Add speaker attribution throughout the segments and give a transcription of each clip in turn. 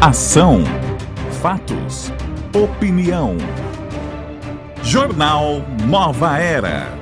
Speaker 1: Ação, fatos, opinião. Jornal Nova Era.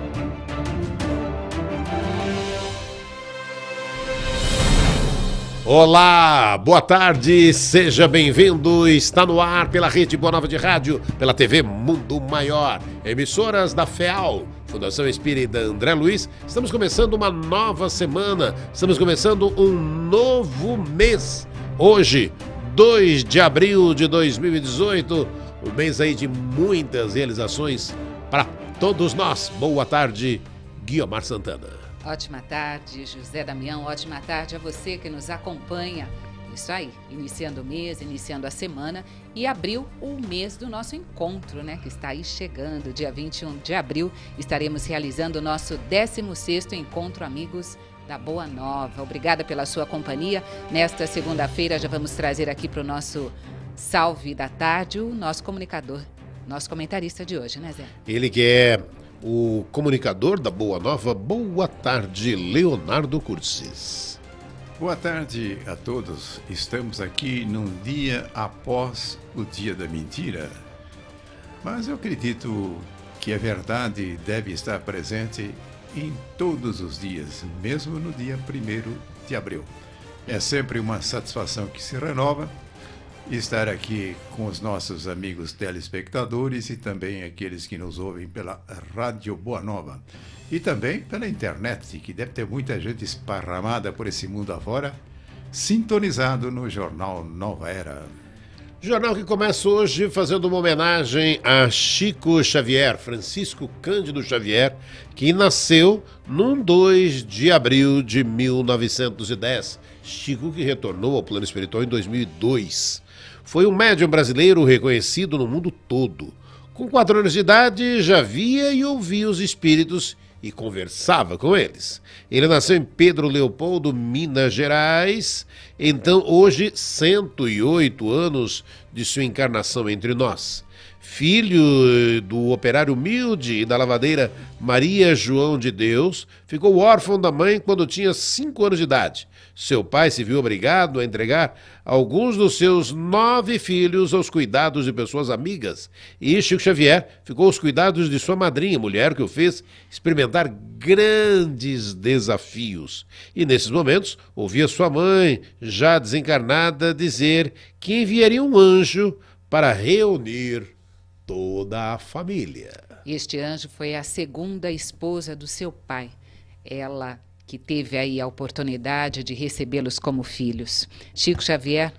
Speaker 2: Olá, boa tarde, seja bem-vindo. Está no ar pela Rede Boa Nova de Rádio, pela TV Mundo Maior, emissoras da FEAL, Fundação Espírita André Luiz. Estamos começando uma nova semana, estamos começando um novo mês. Hoje, 2 de abril de 2018, um mês aí de muitas realizações para todos nós. Boa tarde, Guiomar Santana.
Speaker 3: Ótima tarde, José Damião. Ótima tarde a você que nos acompanha. Isso aí, iniciando o mês, iniciando a semana e abril, o mês do nosso encontro, né? Que está aí chegando. Dia 21 de abril, estaremos realizando o nosso 16º Encontro Amigos da Boa Nova. Obrigada pela sua companhia. Nesta segunda-feira já vamos trazer aqui para o nosso Salve da Tarde o nosso comunicador, nosso comentarista de hoje, né, Zé?
Speaker 2: Ele que é o comunicador da Boa Nova. Boa tarde, Leonardo Cursis.
Speaker 4: Boa tarde a todos. Estamos aqui num dia após o dia da mentira. Mas eu acredito que a verdade deve estar presente em todos os dias, mesmo no dia 1º de abril. É sempre uma satisfação que se renova estar aqui com os nossos amigos telespectadores e também aqueles que nos ouvem pela Rádio Boa Nova e também pela internet, que deve ter muita gente esparramada por esse mundo afora, sintonizado no Jornal Nova Era.
Speaker 2: Jornal que começa hoje fazendo uma homenagem a Chico Xavier, Francisco Cândido Xavier, que nasceu num 2 de abril de 1910. Chico que retornou ao plano espiritual em 2002. Foi um médium brasileiro reconhecido no mundo todo. Com 4 anos de idade, já via e ouvia os espíritos e conversava com eles. Ele nasceu em Pedro Leopoldo, Minas Gerais. Então, hoje, 108 anos de sua encarnação entre nós. Filho do operário humilde e da lavadeira Maria João de Deus, ficou órfão da mãe quando tinha 5 anos de idade. Seu pai se viu obrigado a entregar alguns dos seus 9 filhos aos cuidados de pessoas amigas. E Chico Xavier ficou aos cuidados de sua madrinha, mulher que o fez experimentar grandes desafios. E nesses momentos, ouvia sua mãe, já desencarnada, dizer que enviaria um anjo para reunir toda a família.
Speaker 3: Este anjo foi a segunda esposa do seu pai. Ela que teve aí a oportunidade de recebê-los como filhos. Chico Xavier,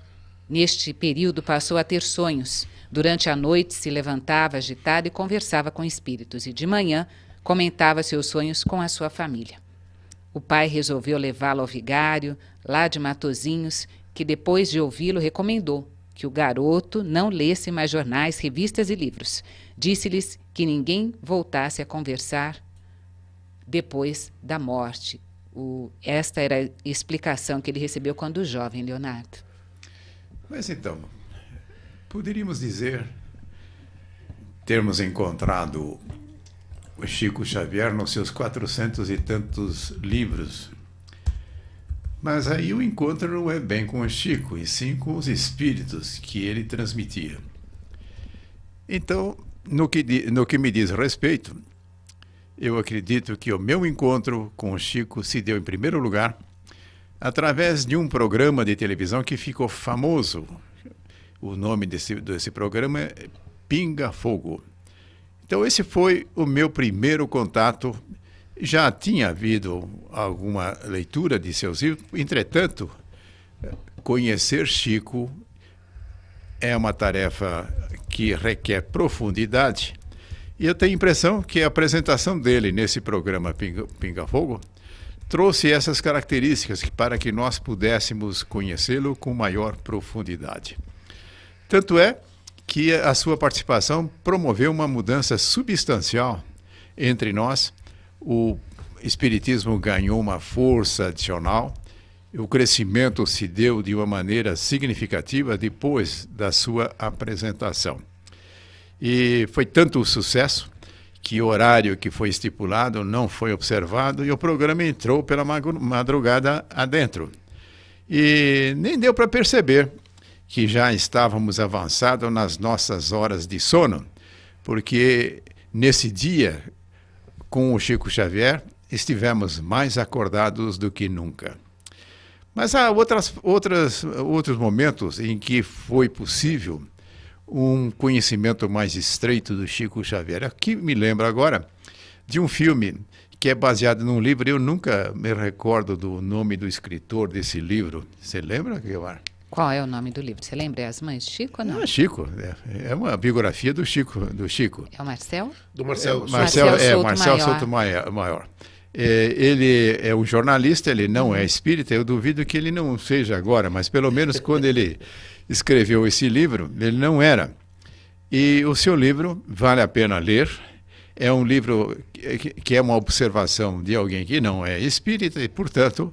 Speaker 3: neste período, passou a ter sonhos. Durante a noite se levantava agitado e conversava com espíritos. E de manhã comentava seus sonhos com a sua família. O pai resolveu levá-lo ao vigário, lá de Matozinhos, que depois de ouvi-lo recomendou que o garoto não lesse mais jornais, revistas e livros. Disse-lhes que ninguém voltasse a conversar depois da morte. Esta era a explicação que ele recebeu quando jovem, Leonardo.
Speaker 4: Mas então, poderíamos dizer termos encontrado o Chico Xavier nos seus 400 e tantos livros. Mas aí o encontro não é bem com o Chico, e sim com os espíritos que ele transmitia. Então, no que me diz respeito, eu acredito que o meu encontro com o Chico se deu, em primeiro lugar, através de um programa de televisão que ficou famoso. O nome desse programa é Pinga Fogo. Então, esse foi o meu primeiro contato. Já tinha havido alguma leitura de seus livros, entretanto, conhecer Chico é uma tarefa que requer profundidade. E eu tenho a impressão que a apresentação dele nesse programa Pinga Fogo trouxe essas características para que nós pudéssemos conhecê-lo com maior profundidade. Tanto é que a sua participação promoveu uma mudança substancial entre nós. O espiritismo ganhou uma força adicional, o crescimento se deu de uma maneira significativa depois da sua apresentação. E foi tanto o sucesso que o horário que foi estipulado não foi observado e o programa entrou pela madrugada adentro. E nem deu para perceber que já estávamos avançados nas nossas horas de sono, porque nesse dia, com o Chico Xavier, estivemos mais acordados do que nunca. Mas há outros momentos em que foi possível um conhecimento mais estreito do Chico Xavier. Aqui me lembro agora de um filme que é baseado num livro. Eu nunca me recordo do nome do escritor desse livro. Você lembra, Guilherme?
Speaker 3: Qual é o nome do livro? Você lembra? É As Mães de Chico ou não?
Speaker 4: É Chico. É uma biografia do Chico.
Speaker 3: É o Marcel?
Speaker 2: Do Marcel.
Speaker 4: Marcel Sotomayor. Ele é um jornalista, ele não é espírita. Eu duvido que ele não seja agora, mas pelo menos quando ele escreveu esse livro, ele não era. E o seu livro vale a pena ler. É um livro que é uma observação de alguém que não é espírita e, portanto,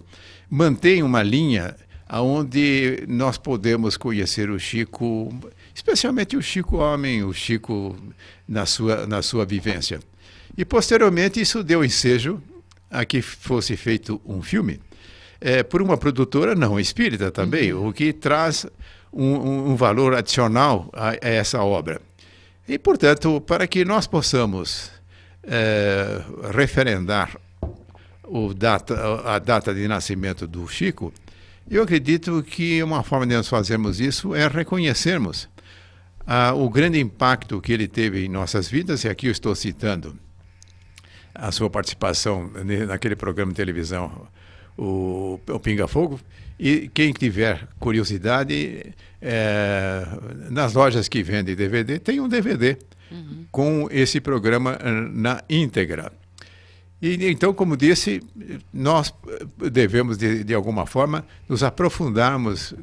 Speaker 4: mantém uma linha onde nós podemos conhecer o Chico, especialmente o Chico homem, o Chico na sua vivência. E, posteriormente, isso deu ensejo a que fosse feito um filme, por uma produtora não espírita também, o que traz um valor adicional a essa obra. E, portanto, para que nós possamos referendar a data de nascimento do Chico, eu acredito que uma forma de nós fazermos isso é reconhecermos o grande impacto que ele teve em nossas vidas, e aqui eu estou citando a sua participação naquele programa de televisão, o Pinga Fogo, e quem tiver curiosidade, nas lojas que vendem DVD, tem um DVD com esse programa na íntegra. E então, como disse, nós devemos, de alguma forma, nos aprofundarmos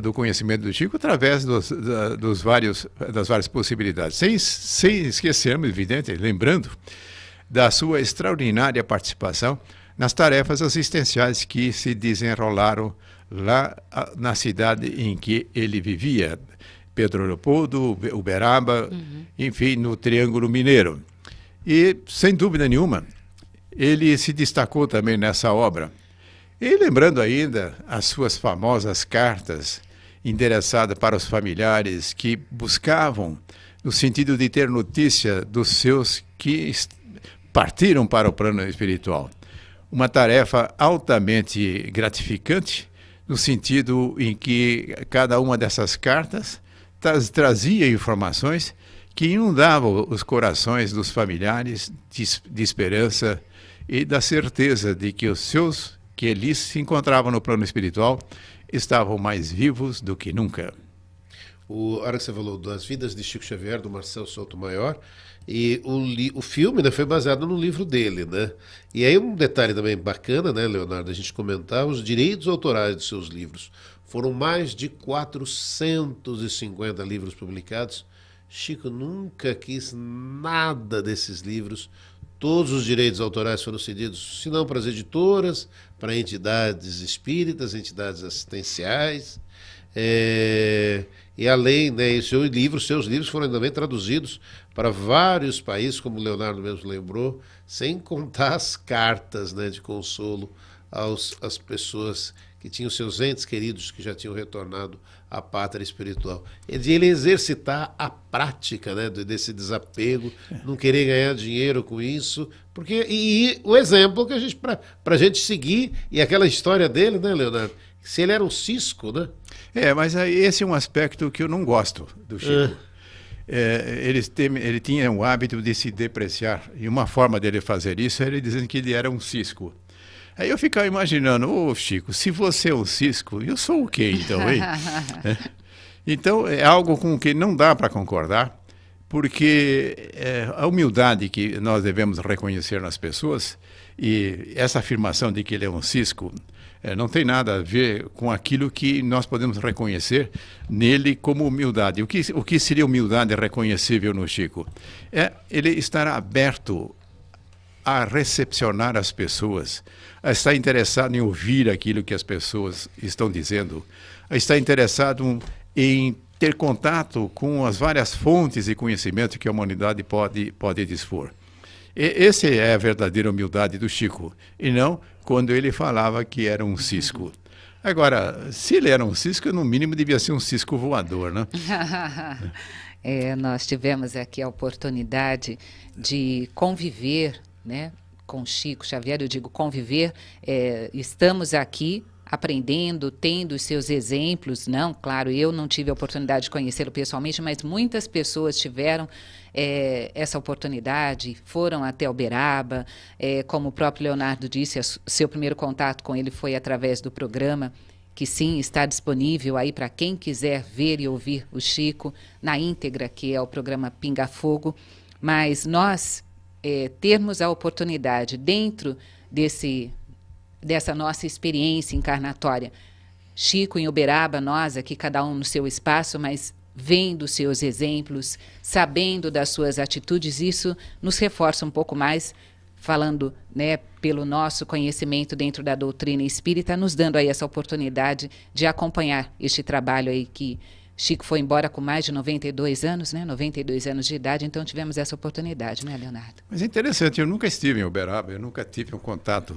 Speaker 4: do conhecimento do Chico através das várias possibilidades. Sem esquecermos, evidente, lembrando da sua extraordinária participação nas tarefas assistenciais que se desenrolaram lá na cidade em que ele vivia, Pedro Leopoldo, Uberaba, enfim, no Triângulo Mineiro. E, sem dúvida nenhuma, ele se destacou também nessa obra. E lembrando ainda as suas famosas cartas endereçadas para os familiares que buscavam, no sentido de ter notícia dos seus que partiram para o plano espiritual. Uma tarefa altamente gratificante, no sentido em que cada uma dessas cartas trazia informações que inundavam os corações dos familiares de esperança e da certeza de que que eles se encontravam no plano espiritual estavam mais vivos do que nunca.
Speaker 2: A hora que você falou das vidas de Chico Xavier, do Marcel Sotomayor, e o filme, né, foi baseado no livro dele, né? E aí um detalhe também bacana, né, Leonardo, a gente comentar os direitos autorais dos seus livros. Foram mais de 450 livros publicados. Chico nunca quis nada desses livros. Todos os direitos autorais foram cedidos, se não para as editoras, para entidades espíritas, entidades assistenciais. E além, né, seus livros foram também traduzidos para vários países, como o Leonardo mesmo lembrou, sem contar as cartas, né, de consolo às pessoas que tinham seus entes queridos que já tinham retornado à pátria espiritual. E de ele exercitar a prática, né, desse desapego, não querer ganhar dinheiro com isso, e o exemplo que para a gente seguir, e aquela história dele, né, Leonardo? Se ele era um cisco, né?
Speaker 4: Mas esse é um aspecto que eu não gosto do Chico. Ele tinha o hábito de se depreciar, e uma forma dele fazer isso era ele dizendo que ele era um cisco. Aí eu ficava imaginando, Chico, se você é um cisco, eu sou o quê então, hein? Então é algo com o que não dá para concordar, porque a humildade que nós devemos reconhecer nas pessoas, e essa afirmação de que ele é um cisco, não tem nada a ver com aquilo que nós podemos reconhecer nele como humildade. O que seria humildade reconhecível no Chico? Ele estar aberto a recepcionar as pessoas, a estar interessado em ouvir aquilo que as pessoas estão dizendo, a estar interessado em ter contato com as várias fontes de conhecimento que a humanidade pode dispor. Essa é a verdadeira humildade do Chico, e não quando ele falava que era um cisco. Agora, se ele era um cisco, no mínimo devia ser um cisco voador, né?
Speaker 3: Nós tivemos aqui a oportunidade de conviver, né, com Chico Xavier. Eu digo conviver, estamos aqui aprendendo, tendo os seus exemplos. Não, claro, eu não tive a oportunidade de conhecê-lo pessoalmente, mas muitas pessoas tiveram essa oportunidade, foram até Uberaba. Como o próprio Leonardo disse, seu primeiro contato com ele foi através do programa, que sim, está disponível aí para quem quiser ver e ouvir o Chico na íntegra, que é o programa Pinga Fogo. Mas nós termos a oportunidade, dentro dessa nossa experiência encarnatória, Chico em Uberaba, nós aqui, cada um no seu espaço, mas vendo seus exemplos, sabendo das suas atitudes, isso nos reforça um pouco mais, falando, né, pelo nosso conhecimento dentro da doutrina espírita, nos dando aí essa oportunidade de acompanhar este trabalho aí que Chico foi embora com mais de 92 anos, né? 92 anos de idade, então tivemos essa oportunidade, né, Leonardo?
Speaker 4: Mas é interessante, eu nunca estive em Uberaba, eu nunca tive um contato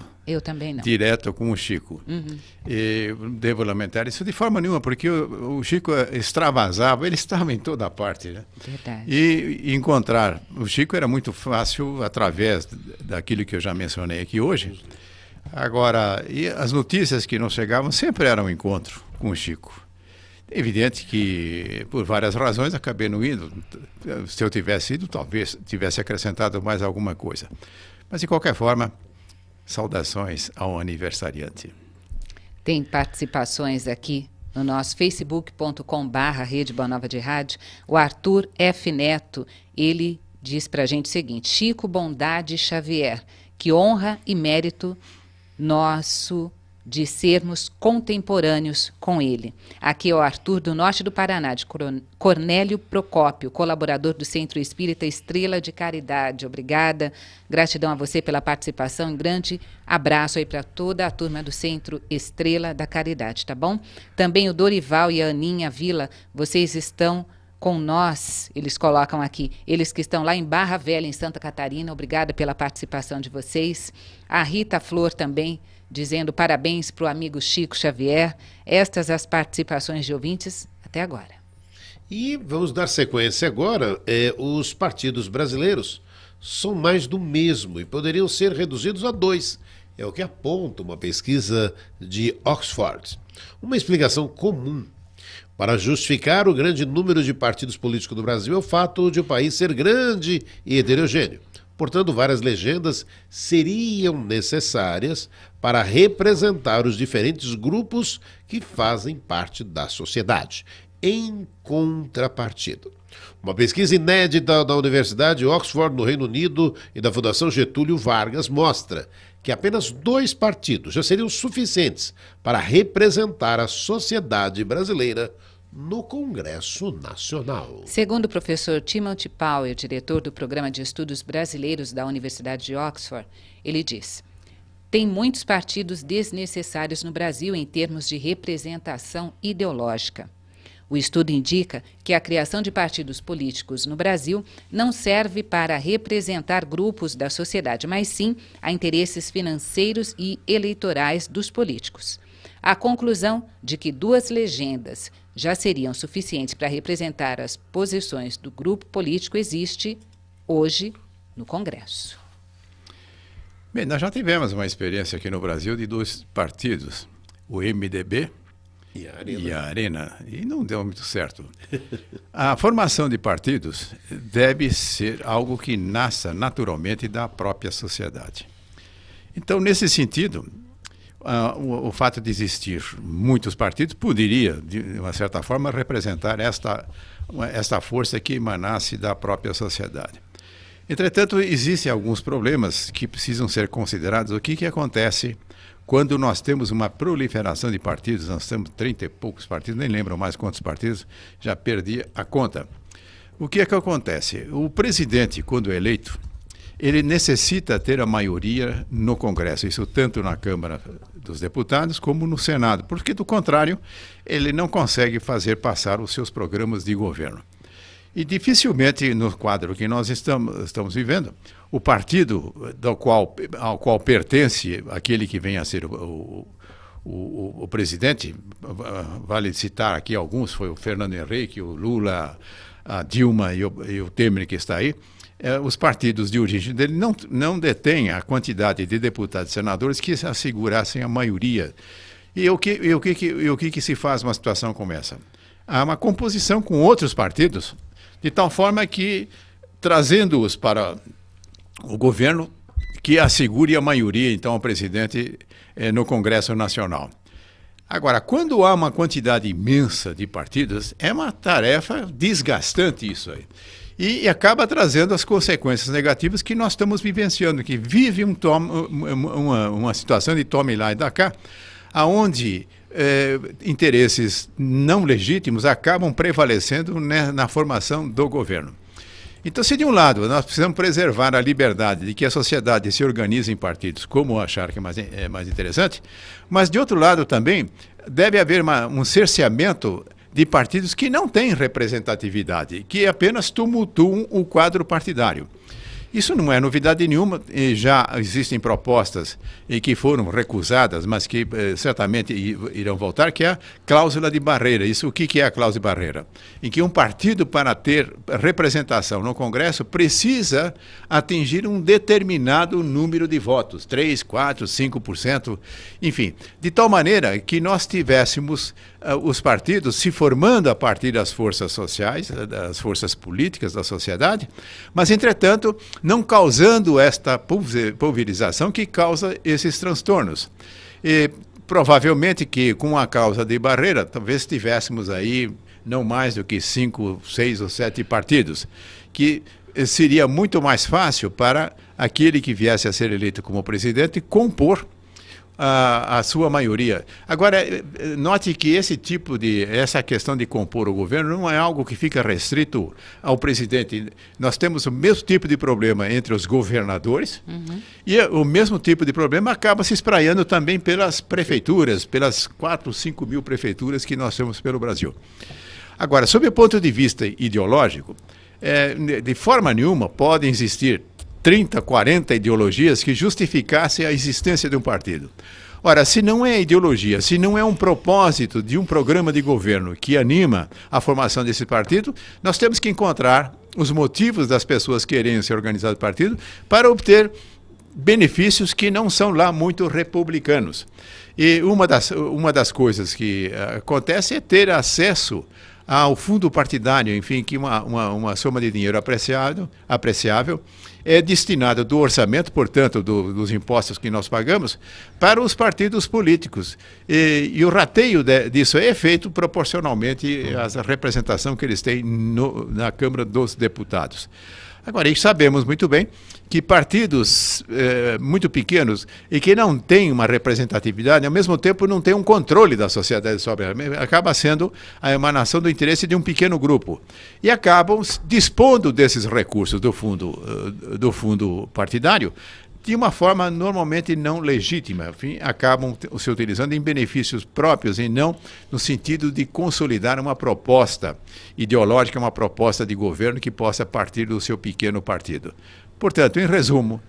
Speaker 4: direto com o Chico.
Speaker 3: Uhum.
Speaker 4: E devo lamentar isso de forma nenhuma, porque o Chico extravasava, ele estava em toda parte, né?
Speaker 3: Verdade.
Speaker 4: E encontrar o Chico era muito fácil através daquilo que eu já mencionei aqui hoje. Agora, e as notícias que nos chegavam sempre eram um encontro com o Chico. É evidente que, por várias razões, acabei não indo. Se eu tivesse ido, talvez tivesse acrescentado mais alguma coisa. Mas, de qualquer forma, saudações ao aniversariante.
Speaker 3: Tem participações aqui no nosso facebook.com/Rede Boa Nova de Rádio. O Arthur F. Neto, ele diz para a gente o seguinte: Chico Bondade Xavier, que honra e mérito nosso de sermos contemporâneos com ele. Aqui é o Arthur, do norte do Paraná, de Cornélio Procópio, colaborador do Centro Espírita Estrela de Caridade. Obrigada, gratidão a você pela participação, um grande abraço aí para toda a turma do Centro Estrela da Caridade, tá bom? Também o Dorival e a Aninha Vila, vocês estão com nós, eles colocam aqui, eles que estão lá em Barra Velha, em Santa Catarina, obrigada pela participação de vocês. A Rita Flor também, dizendo parabéns para o amigo Chico Xavier. Estas as participações de ouvintes até agora.
Speaker 2: E vamos dar sequência agora. Os partidos brasileiros são mais do mesmo e poderiam ser reduzidos a 2. É o que aponta uma pesquisa de Oxford. Uma explicação comum para justificar o grande número de partidos políticos no Brasil é o fato de o país ser grande e heterogêneo. Portanto, várias legendas seriam necessárias para representar os diferentes grupos que fazem parte da sociedade. Em contrapartida, uma pesquisa inédita da Universidade de Oxford, no Reino Unido, e da Fundação Getúlio Vargas mostra que apenas 2 partidos já seriam suficientes para representar a sociedade brasileira no Congresso Nacional.
Speaker 3: Segundo o professor Timothy Powell, diretor do Programa de Estudos Brasileiros da Universidade de Oxford, ele diz: tem muitos partidos desnecessários no Brasil em termos de representação ideológica. O estudo indica que a criação de partidos políticos no Brasil não serve para representar grupos da sociedade, mas sim a interesses financeiros e eleitorais dos políticos. A conclusão de que 2 legendas já seriam suficientes para representar as posições do grupo político existe hoje no Congresso.
Speaker 4: Bem, nós já tivemos uma experiência aqui no Brasil de 2 partidos, o MDB e a Arena, e não deu muito certo. A formação de partidos deve ser algo que nasça naturalmente da própria sociedade. Então, nesse sentido, o fato de existir muitos partidos poderia, de uma certa forma, representar esta força que emanasse da própria sociedade. Entretanto, existem alguns problemas que precisam ser considerados. O que acontece quando nós temos uma proliferação de partidos? Nós temos 30 e poucos partidos, nem lembro mais quantos partidos, já perdi a conta. O que acontece? O presidente, quando eleito, ele necessita ter a maioria no Congresso, isso tanto na Câmara dos Deputados como no Senado, porque, do contrário, ele não consegue fazer passar os seus programas de governo. E dificilmente, no quadro que nós estamos vivendo, o partido ao qual pertence aquele que venha a ser o o presidente, vale citar aqui alguns, foi o Fernando Henrique, o Lula, a Dilma e o Temer que está aí, os partidos de origem dele não detêm a quantidade de deputados e senadores que assegurassem a maioria. E o que se faz numa situação como essa? Há uma composição com outros partidos, de tal forma que, trazendo-os para o governo, que assegure a maioria, então, ao presidente no Congresso Nacional. Agora, quando há uma quantidade imensa de partidos, é uma tarefa desgastante isso aí. E acaba trazendo as consequências negativas que nós estamos vivenciando, que vive uma situação de tome lá e da cá, onde interesses não legítimos acabam prevalecendo na formação do governo. Então, se de um lado nós precisamos preservar a liberdade de que a sociedade se organize em partidos, como achar que é mais interessante, mas de outro lado também deve haver um cerceamento de partidos que não têm representatividade, que apenas tumultuam o quadro partidário. Isso não é novidade nenhuma, e já existem propostas que foram recusadas, mas que certamente irão voltar, que é a cláusula de barreira. Isso, o que é a cláusula de barreira? Em que um partido, para ter representação no Congresso, precisa atingir um determinado número de votos, 3, 4, 5%, enfim, de tal maneira que nós tivéssemos os partidos se formando a partir das forças sociais, das forças políticas da sociedade, mas, entretanto, não causando esta pulverização que causa esses transtornos. E provavelmente que com a causa de barreira, talvez tivéssemos aí não mais do que 5, 6 ou 7 partidos, que seria muito mais fácil para aquele que viesse a ser eleito como presidente compor a sua maioria. Agora, note que essa questão de compor o governo não é algo que fica restrito ao presidente. Nós temos o mesmo tipo de problema entre os governadores e o mesmo tipo de problema acaba se espraiando também pelas prefeituras, pelas 4, 5 mil prefeituras que nós temos pelo Brasil. Agora, sob o ponto de vista ideológico, de forma nenhuma podem existir 30, 40 ideologias que justificassem a existência de um partido. Ora, se não é ideologia, se não é um propósito de um programa de governo que anima a formação desse partido, nós temos que encontrar os motivos das pessoas quererem se organizar no partido para obter benefícios que não são lá muito republicanos. E uma das coisas que acontece é ter acesso ao fundo partidário, enfim, que uma soma de dinheiro apreciável é destinada do orçamento, portanto, dos impostos que nós pagamos, para os partidos políticos. E o rateio disso é feito proporcionalmente à representação que eles têm na Câmara dos Deputados. Agora, e sabemos muito bem que partidos muito pequenos e que não têm uma representatividade, ao mesmo tempo não têm um controle da sociedade sobre ela, acaba sendo a emanação do interesse de um pequeno grupo. E acabam dispondo desses recursos do fundo partidário de uma forma normalmente não legítima, enfim, acabam se utilizando em benefícios próprios e não no sentido de consolidar uma proposta ideológica, uma proposta de governo que possa partir do seu pequeno partido. Portanto, em resumo,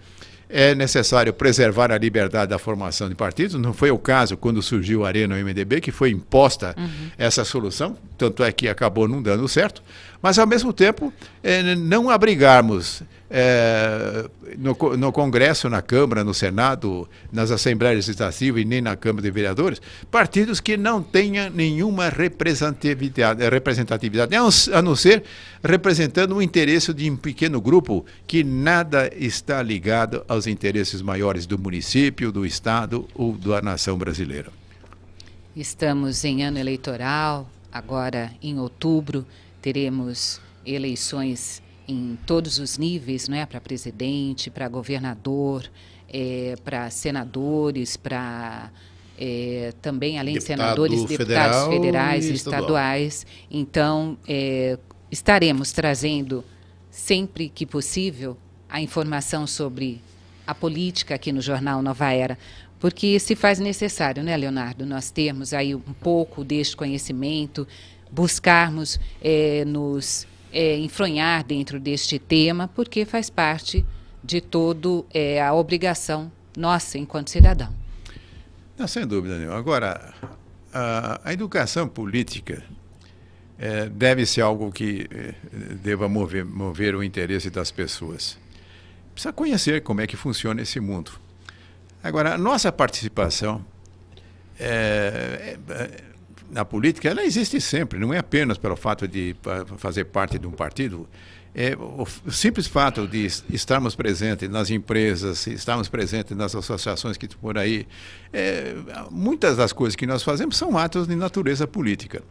Speaker 4: é necessário preservar a liberdade da formação de partidos. Não foi o caso quando surgiu a Arena e o MDB, que foi imposta essa solução, tanto é que acabou não dando certo, mas, ao mesmo tempo, não abrigarmos no Congresso, na Câmara, no Senado, nas Assembleias Legislativas e nem na Câmara de Vereadores, partidos que não tenham nenhuma representatividade, a não ser representando o interesse de um pequeno grupo que nada está ligado aos interesses maiores do município, do Estado ou da nação brasileira.
Speaker 3: Estamos em ano eleitoral, agora em outubro teremos eleições em todos os níveis, não é? Para presidente, para governador, para senadores, para também, além de senadores, deputados federais e estaduais. Então, estaremos trazendo, sempre que possível, a informação sobre a política aqui no Jornal Nova Era, porque se faz necessário, né, Leonardo, nós termos aí um pouco deste conhecimento, buscarmos nos enfronhar dentro deste tema, porque faz parte de todo a obrigação nossa enquanto cidadão.
Speaker 4: Não, sem dúvida nenhuma. Agora, a educação política deve ser algo que deva mover o interesse das pessoas. Precisa conhecer como é que funciona esse mundo. Agora, a nossa participação na política, ela existe sempre, não é apenas pelo fato de fazer parte de um partido. O simples fato de estarmos presentes nas empresas, estarmos presentes nas associações que estão por aí, muitas das coisas que nós fazemos são atos de natureza política.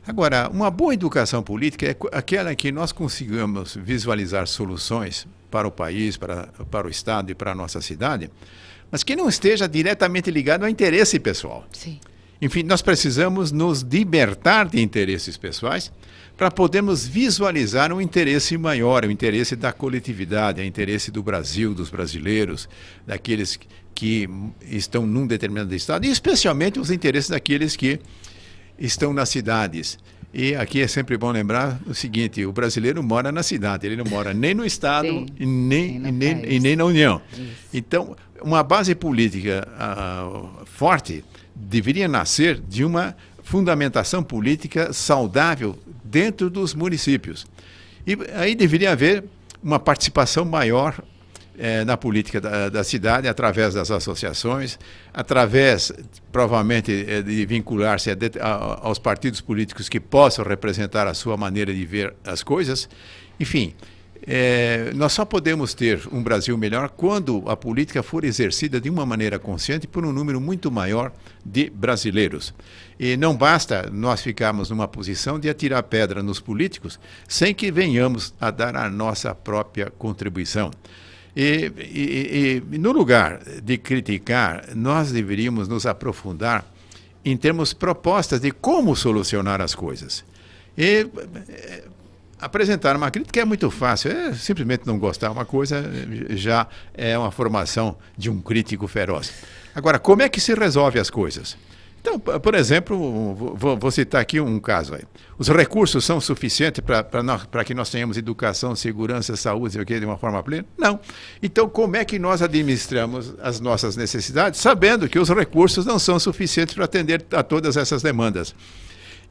Speaker 4: Agora, uma boa educação política é aquela em que nós consigamos visualizar soluções para o país, para o Estado e para a nossa cidade, mas que não esteja diretamente ligado ao interesse pessoal.
Speaker 3: Sim.
Speaker 4: Enfim, nós precisamos nos libertar de interesses pessoais para podermos visualizar um interesse maior, o interesse da coletividade, o interesse do Brasil, dos brasileiros, daqueles que estão num determinado estado, e especialmente os interesses daqueles que estão nas cidades. E aqui é sempre bom lembrar o seguinte: o brasileiro mora na cidade, ele não mora nem no Estado e nem na União. Isso. Então, uma base política forte deveria nascer de uma fundamentação política saudável dentro dos municípios. E aí deveria haver uma participação maior na política da cidade, através das associações, através, provavelmente, de vincular-se aos partidos políticos que possam representar a sua maneira de ver as coisas. Enfim, nós só podemos ter um Brasil melhor quando a política for exercida de uma maneira consciente por um número muito maior de brasileiros. E não basta nós ficarmos numa posição de atirar pedra nos políticos sem que venhamos a dar a nossa própria contribuição. E no lugar de criticar, nós deveríamos nos aprofundar em termos propostas de como solucionar as coisas. E apresentar uma crítica é muito fácil, simplesmente não gostar de uma coisa já é uma formação de um crítico feroz. Agora, como é que se resolve as coisas? Então, por exemplo, vou citar aqui um caso aí. Os recursos são suficientes para que nós tenhamos educação, segurança, saúde, de uma forma plena? Não. Então, como é que nós administramos as nossas necessidades, sabendo que os recursos não são suficientes para atender a todas essas demandas?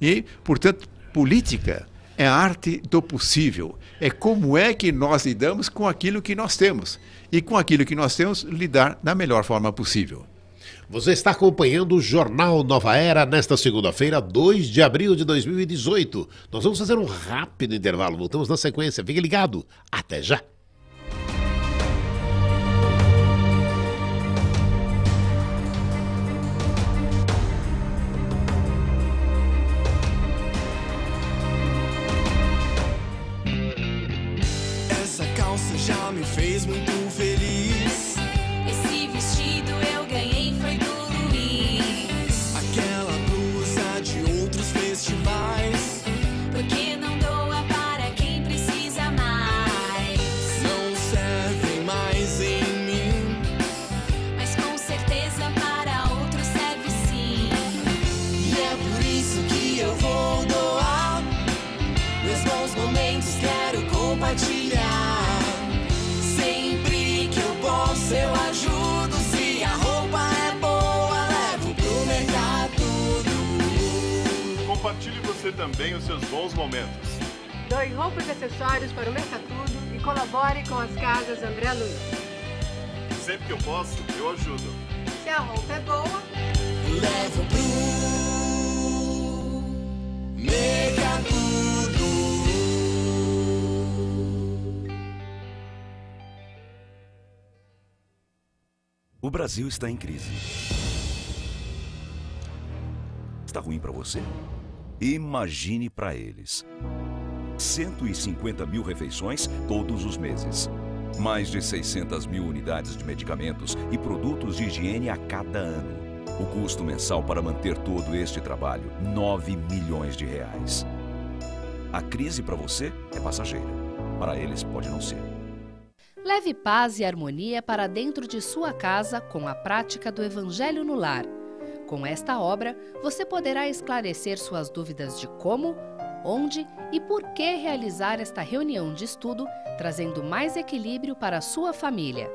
Speaker 4: E, portanto, política é a arte do possível. É como é que nós lidamos com aquilo que nós temos. E com aquilo que nós temos, lidar da melhor forma possível.
Speaker 2: Você está acompanhando o Jornal Nova Era nesta segunda-feira, 2 de abril de 2018. Nós vamos fazer um rápido intervalo. Voltamos na sequência. Fique ligado. Até já.
Speaker 5: Essa calça já me fez muito feliz.
Speaker 6: Esse vestido eu ganhei foi do Luiz.
Speaker 5: Aquela blusa de outros festivais.
Speaker 6: Porque não doa para quem precisa mais.
Speaker 5: Não servem mais em mim.
Speaker 6: Mas com certeza para outros serve sim.
Speaker 5: E é por isso que eu vou doar. Meus bons momentos quero compartilhar. Sempre que eu posso eu ajudo. Se a roupa é boa, levo pro mercado.
Speaker 7: Compartilhe você também os seus bons momentos.
Speaker 8: Doe roupas e acessórios para o Mercatudo e colabore com as casas André Luiz.
Speaker 7: Sempre que eu posso, eu ajudo.
Speaker 8: Se a roupa é boa,
Speaker 5: Levo pro mercado.
Speaker 1: O Brasil está em crise. Está ruim para você? Imagine para eles. 150 mil refeições todos os meses. Mais de 600 mil unidades de medicamentos e produtos de higiene a cada ano. O custo mensal para manter todo este trabalho, R$9 milhões. A crise para você é passageira. Para eles pode não ser.
Speaker 9: Leve paz e harmonia para dentro de sua casa com a prática do Evangelho no Lar. Com esta obra, você poderá esclarecer suas dúvidas de como, onde e por que realizar esta reunião de estudo, trazendo mais equilíbrio para a sua família.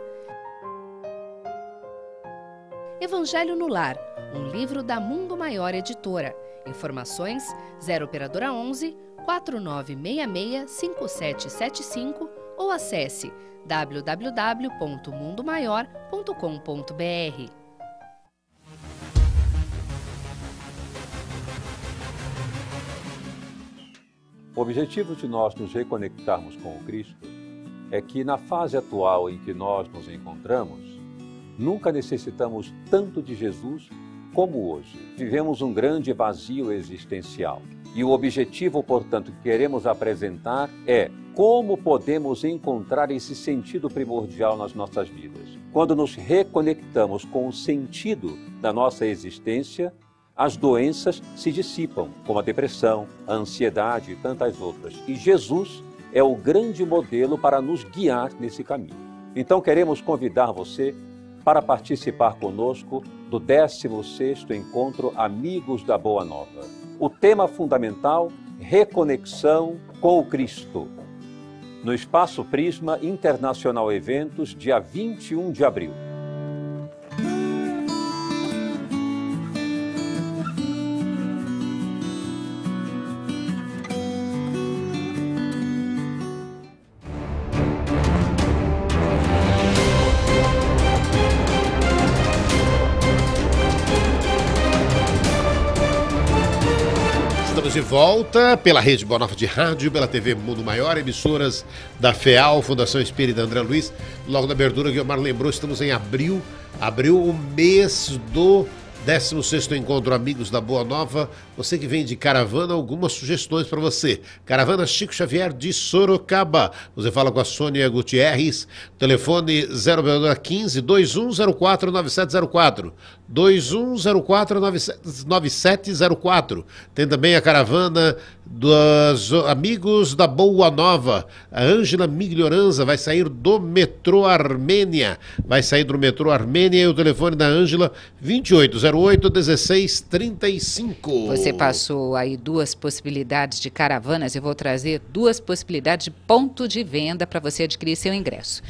Speaker 9: Evangelho no Lar, um livro da Mundo Maior Editora. Informações 0 operadora 11 4966 5775 ou acesse www.mundomaior.com.br.
Speaker 10: O objetivo de nós nos reconectarmos com o Cristo é que, na fase atual em que nós nos encontramos, nunca necessitamos tanto de Jesus como hoje. Vivemos um grande vazio existencial. E o objetivo, portanto, que queremos apresentar é como podemos encontrar esse sentido primordial nas nossas vidas. Quando nos reconectamos com o sentido da nossa existência, as doenças se dissipam, como a depressão, a ansiedade e tantas outras. E Jesus é o grande modelo para nos guiar nesse caminho. Então queremos convidar você para participar conosco do 16º Encontro Amigos da Boa Nova. O tema fundamental, reconexão com o Cristo. No Espaço Prisma Internacional Eventos, dia 21 de abril.
Speaker 2: De volta pela Rede Boa Nova de Rádio, pela TV Mundo Maior, emissoras da FEAL, Fundação Espírita André Luiz. Logo na abertura, Guilmar lembrou, estamos em abril, o mês do 16º Encontro Amigos da Boa Nova. Você que vem de caravana, algumas sugestões para você. Caravana Chico Xavier de Sorocaba. Você fala com a Sônia Gutierrez, telefone 015 2104 9704. 2104-9704. Tem também a caravana dos Amigos da Boa Nova. A Ângela Miglioranza vai sair do metrô Armênia. E o telefone da Ângela 2808-1635.
Speaker 3: Você passou aí duas possibilidades de caravanas. Eu vou trazer duas possibilidades de ponto de venda para você adquirir seu ingresso.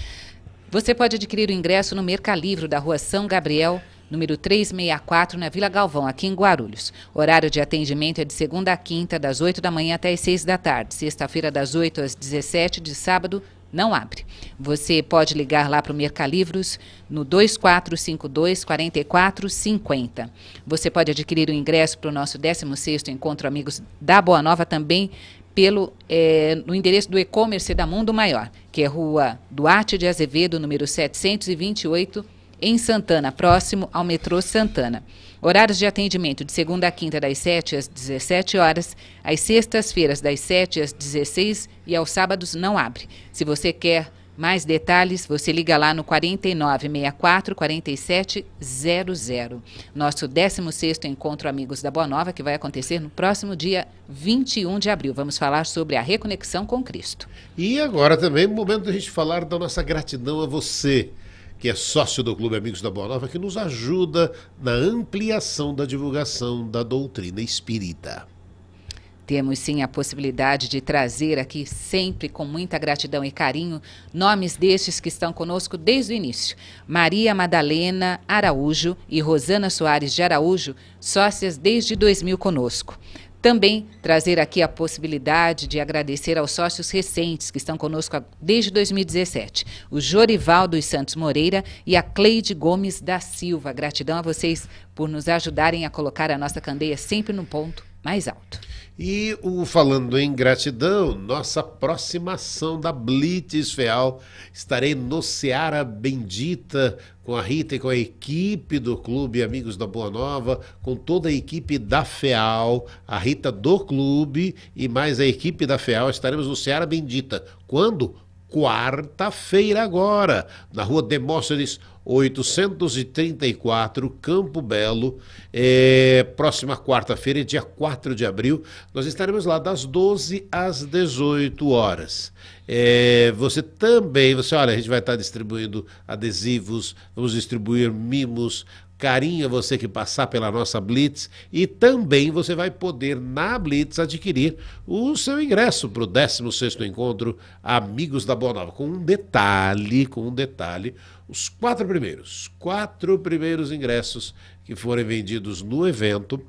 Speaker 3: Você pode adquirir o ingresso no Mercalivro da Rua São Gabriel, número 364, na Vila Galvão, aqui em Guarulhos. Horário de atendimento é de segunda a quinta, das 8 da manhã até as 6 da tarde. Sexta-feira, das 8 às 17, de sábado, não abre. Você pode ligar lá para o Mercalivros no 2452-4450. Você pode adquirir o ingresso para o nosso 16º Encontro Amigos da Boa Nova também no endereço do e-commerce da Mundo Maior, que é Rua Duarte de Azevedo, número 728, em Santana, próximo ao metrô Santana. Horários de atendimento de segunda a quinta, das 7 às 17 horas, às sextas-feiras, das 7 às 16 e aos sábados não abre. Se você quer mais detalhes, você liga lá no 4964-4700. Nosso 16º Encontro Amigos da Boa Nova, que vai acontecer no próximo dia 21 de abril. Vamos falar sobre a reconexão com Cristo.
Speaker 2: E agora também é o momento da gente falar da nossa gratidão a você, que é sócio do Clube Amigos da Boa Nova, que nos ajuda na ampliação da divulgação da doutrina espírita.
Speaker 3: Temos sim a possibilidade de trazer aqui, sempre com muita gratidão e carinho, nomes destes que estão conosco desde o início. Maria Madalena Araújo e Rosana Soares de Araújo, sócias desde 2000 conosco. Também trazer aqui a possibilidade de agradecer aos sócios recentes que estão conosco desde 2017. O Jorival dos Santos Moreira e a Cleide Gomes da Silva. Gratidão a vocês por nos ajudarem a colocar a nossa candeia sempre no ponto mais alto.
Speaker 2: E falando em gratidão, nossa próxima ação da Blitz FEAL, estarei no Seara Bendita com a Rita e com a equipe do Clube Amigos da Boa Nova, com toda a equipe da FEAL, a Rita do Clube e mais a equipe da FEAL. Estaremos no Seara Bendita. Quando? Quarta-feira agora, na Rua Demóstenes 834, Campo Belo. Próxima quarta-feira, dia 4 de abril, nós estaremos lá das 12 às 18 horas. Olha, a gente vai estar distribuindo adesivos, vamos distribuir mimos, carinho a você que passar pela nossa Blitz, e também você vai poder na Blitz adquirir o seu ingresso para o 16º Encontro Amigos da Boa Nova, com um detalhe, os 4 primeiros ingressos que forem vendidos no evento,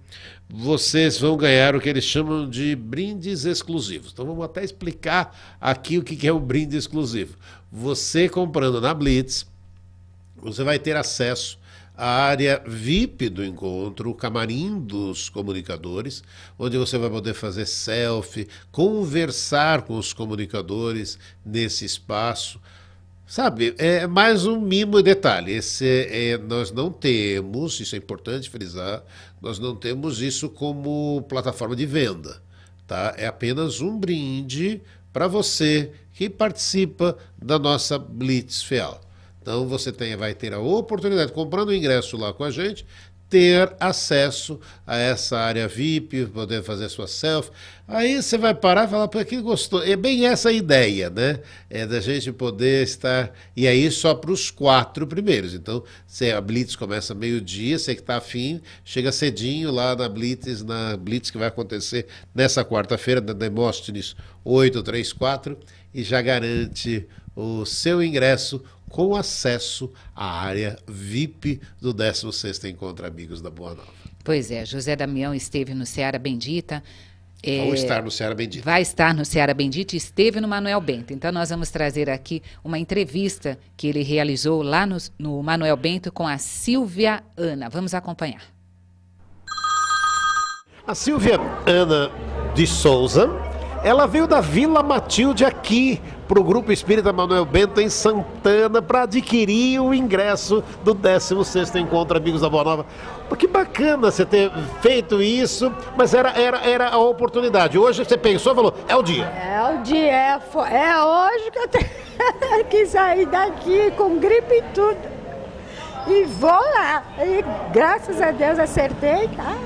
Speaker 2: vocês vão ganhar o que eles chamam de brindes exclusivos. Então vamos até explicar aqui o que é um brinde exclusivo. Você comprando na Blitz, você vai ter acesso à área VIP do encontro, o camarim dos comunicadores, onde você vai poder fazer selfie, conversar com os comunicadores nesse espaço. Sabe, é mais um mimo e detalhe. Nós não temos, isso é importante frisar, nós não temos isso como plataforma de venda, tá? É apenas um brinde para você que participa da nossa Blitz FEAL. Então você vai ter a oportunidade, comprando o ingresso lá com a gente, ter acesso a essa área VIP, poder fazer sua selfie. Aí você vai parar e falar, pô, que gostou. É bem essa a ideia, né? É da gente poder estar... E aí só para os 4 primeiros. Então, a Blitz começa meio-dia, você que está afim, chega cedinho lá na Blitz que vai acontecer nessa quarta-feira, na Demóstenes 834, e já garante o seu ingresso com acesso à área VIP do 16º Encontro Amigos da Boa Nova.
Speaker 3: Pois é, José Damião esteve no Seara Bendita.
Speaker 2: Vão estar no Seara Bendita.
Speaker 3: Vai estar no Seara Bendita e esteve no Manuel Bento. Então nós vamos trazer aqui uma entrevista que ele realizou lá no Manuel Bento com a Silvia Ana. Vamos acompanhar.
Speaker 2: A Silvia Ana de Souza, ela veio da Vila Matilde aqui para o Grupo Espírita Manuel Bento em Santana para adquirir o ingresso do 16º Encontro Amigos da Boa Nova. Pô, que bacana você ter feito isso, mas era a oportunidade. Hoje você pensou e falou, é o dia.
Speaker 11: É o dia, é hoje que eu tenho que sair daqui com gripe e tudo. E vou lá. E graças a Deus acertei, tá?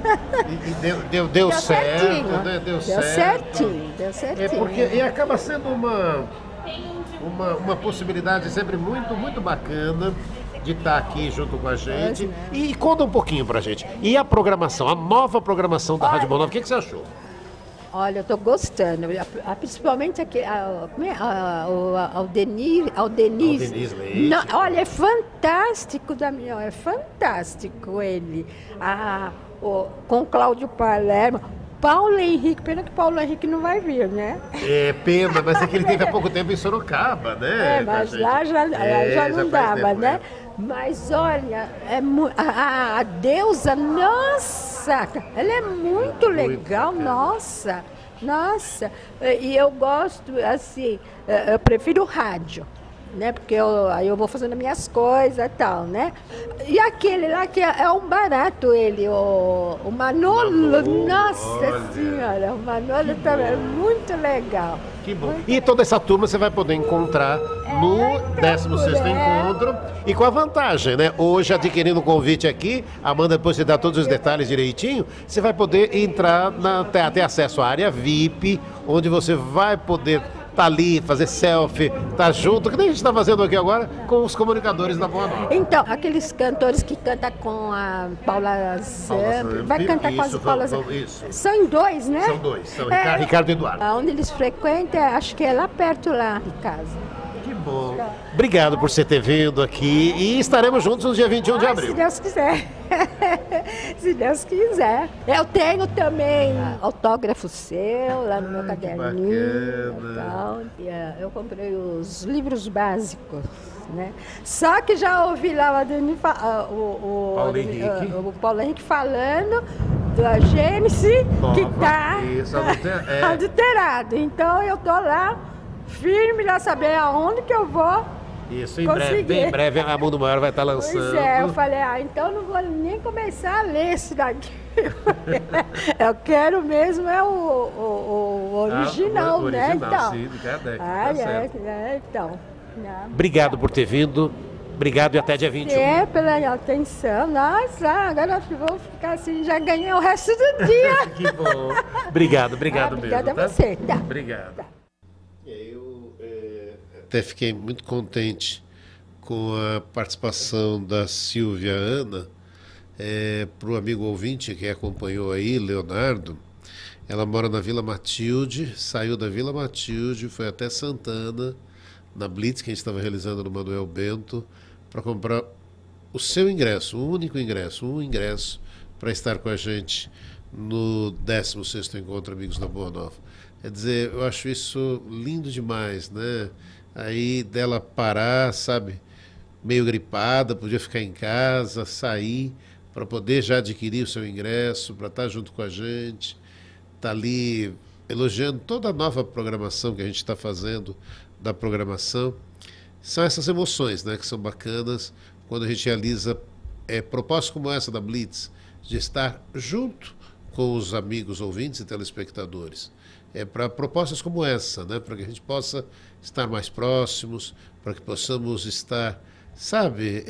Speaker 2: E deu certo, né? Deu certinho. É porque e acaba sendo uma possibilidade sempre muito, muito bacana de estar aqui junto com a gente. E conta um pouquinho pra gente. E a programação, a nova programação da Rádio Boa Nova, o que você achou?
Speaker 11: Olha, eu tô gostando, principalmente aqui, ao Denis. Olha, é fantástico, Damião, é fantástico ele. Com o Cláudio Palermo, Paulo Henrique, pena que Paulo Henrique não vai vir, né?
Speaker 2: É pena, mas é que ele teve há pouco tempo em Sorocaba, né?
Speaker 11: Mas lá já não dava, né? Mas olha, a deusa, nossa, ela é muito legal, nossa. E eu gosto, assim, eu prefiro o rádio, né? Porque aí eu vou fazendo minhas coisas e tal, né? E aquele lá que é um barato, ele, o Manolo, nossa senhora, o Manolo também é muito legal.
Speaker 2: Que bom. E toda essa turma você vai poder encontrar no 16º Encontro e com a vantagem, né? Hoje, adquirindo o convite aqui, Amanda, depois você dá todos os detalhes direitinho, você vai poder entrar, ter acesso à área VIP, onde você vai poder tá ali, fazer selfie, tá junto, que nem a gente está fazendo aqui agora com os comunicadores da Boa Nova.
Speaker 11: Então, aqueles cantores que cantam com a Paula Zamp, vai cantar com as Paula Zamp. São 2, né?
Speaker 2: São 2, são Ricardo e Eduardo.
Speaker 11: Onde eles frequentam, acho que é lá perto lá de casa.
Speaker 2: Que bom. Obrigado por você ter vindo aqui e estaremos juntos no dia 21 de abril.
Speaker 11: Se Deus quiser. Se Deus quiser. Eu tenho também autógrafo seu lá no meu caderninho. Eu comprei os livros básicos, né? Só que já ouvi lá o Paulo Henrique falando da Gênesis que está adulterado. Então eu tô lá firme para saber aonde que eu vou.
Speaker 2: Isso, em breve a Mundo Maior vai estar lançando.
Speaker 11: Pois é, eu falei, então não vou nem começar a ler esse daqui. Eu quero mesmo o original, né? Então.
Speaker 2: Sim, de Kardec,
Speaker 11: então.
Speaker 2: Obrigado por ter vindo. Obrigado e até dia 21.
Speaker 11: Pela atenção. Nossa, agora eu vou ficar assim, já ganhei o resto do dia.
Speaker 2: Que bom. Obrigado mesmo.
Speaker 11: Obrigada a você. Tá?
Speaker 2: Obrigado. Eu até fiquei muito contente com a participação da Silvia Ana. Para o amigo ouvinte que acompanhou aí, Leonardo, ela mora na Vila Matilde, saiu da Vila Matilde, foi até Santana na Blitz, que a gente estava realizando no Manuel Bento, para comprar o seu ingresso, um único ingresso, um ingresso para estar com a gente no 16º Encontro Amigos da Boa Nova. Quer dizer, eu acho isso lindo demais, né? Aí dela parar, sabe, meio gripada, podia ficar em casa, sair, para poder já adquirir o seu ingresso, para estar junto com a gente, tá ali elogiando toda a nova programação que a gente está fazendo da programação. São essas emoções, né, que são bacanas quando a gente realiza propostas como essa da Blitz, de estar junto com os amigos ouvintes e telespectadores. Para propostas como essa, né, para que a gente possa estar mais próximos, para que possamos estar, sabe,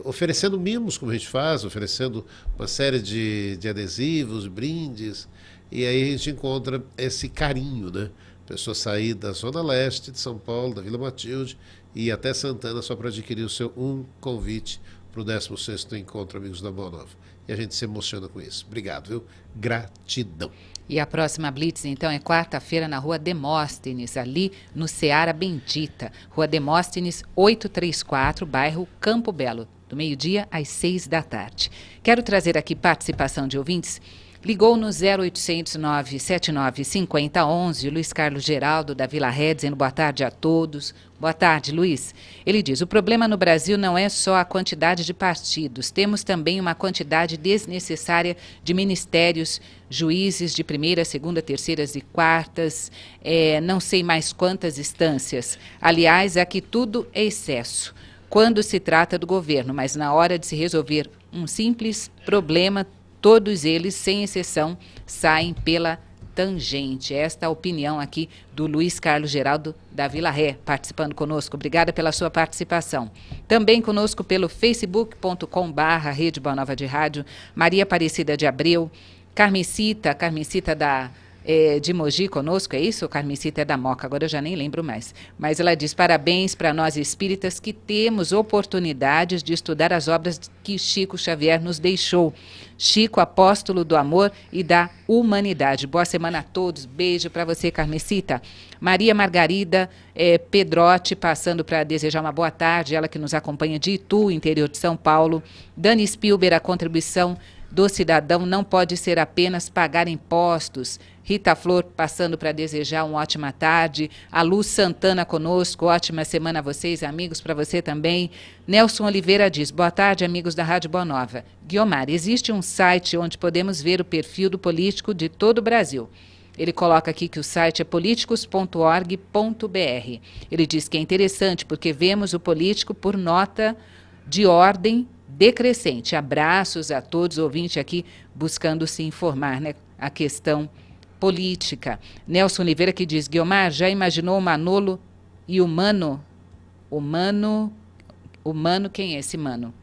Speaker 2: oferecendo mimos, como a gente faz, oferecendo uma série de adesivos, brindes, e aí a gente encontra esse carinho, né? A pessoa sair da Zona Leste de São Paulo, da Vila Matilde, e ir até Santana só para adquirir o seu convite para o 16º Encontro Amigos da Boa Nova. E a gente se emociona com isso. Obrigado, viu? Gratidão.
Speaker 3: E a próxima Blitz, então, é quarta-feira na Rua Demóstenes, ali no Seara Bendita. Rua Demóstenes, 834, bairro Campo Belo, do meio-dia às 6 da tarde. Quero trazer aqui participação de ouvintes. Ligou no 0800 979 5011, Luiz Carlos Geraldo, da Vila Ré, dizendo boa tarde a todos. Boa tarde, Luiz. Ele diz, o problema no Brasil não é só a quantidade de partidos, temos também uma quantidade desnecessária de ministérios, juízes de primeira, segunda, terceiras e quartas, não sei mais quantas instâncias. Aliás, aqui tudo é excesso, quando se trata do governo, mas na hora de se resolver um simples problema, todos eles, sem exceção, saem pela tangente. Esta é a opinião aqui do Luiz Carlos Geraldo da Vila Ré, participando conosco. Obrigada pela sua participação. Também conosco pelo facebook.com/Rede Boa Nova de Rádio, Maria Aparecida de Abreu, Carmencita de Mogi conosco, é isso? Carmencita é da Moca, agora eu já nem lembro mais. Mas ela diz, parabéns para nós espíritas que temos oportunidades de estudar as obras que Chico Xavier nos deixou. Chico, apóstolo do amor e da humanidade. Boa semana a todos. Beijo para você, Carmencita. Maria Margarida Pedrotti, passando para desejar uma boa tarde. Ela que nos acompanha de Itu, interior de São Paulo. Dani Spielber, a contribuição do cidadão não pode ser apenas pagar impostos. Rita Flor, passando para desejar uma ótima tarde. A Luz Santana conosco, ótima semana a vocês, amigos, para você também. Nelson Oliveira diz, boa tarde, amigos da Rádio Boa Nova. Guiomar, existe um site onde podemos ver o perfil do político de todo o Brasil. Ele coloca aqui que o site é políticos.org.br. Ele diz que é interessante porque vemos o político por nota de ordem decrescente. Abraços a todos, ouvintes aqui buscando se informar, né? A questão política. Nelson Oliveira que diz, Guiomar, já imaginou o Manolo e o Mano? O Mano, quem é esse Mano?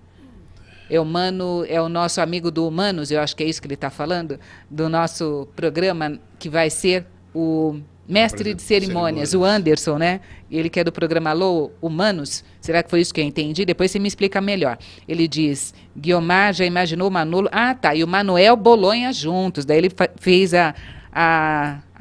Speaker 3: O Mano é o nosso amigo do Humanos, eu acho que é isso que ele está falando, do nosso programa, que vai ser o mestre de cerimônias, o Anderson, né? Ele que é do programa Alô Humanos. Será que foi isso que eu entendi? Depois você me explica melhor. Ele diz, Guiomar já imaginou o Manolo... Ah, tá, e o Manuel Bolonha juntos. Daí ele fez a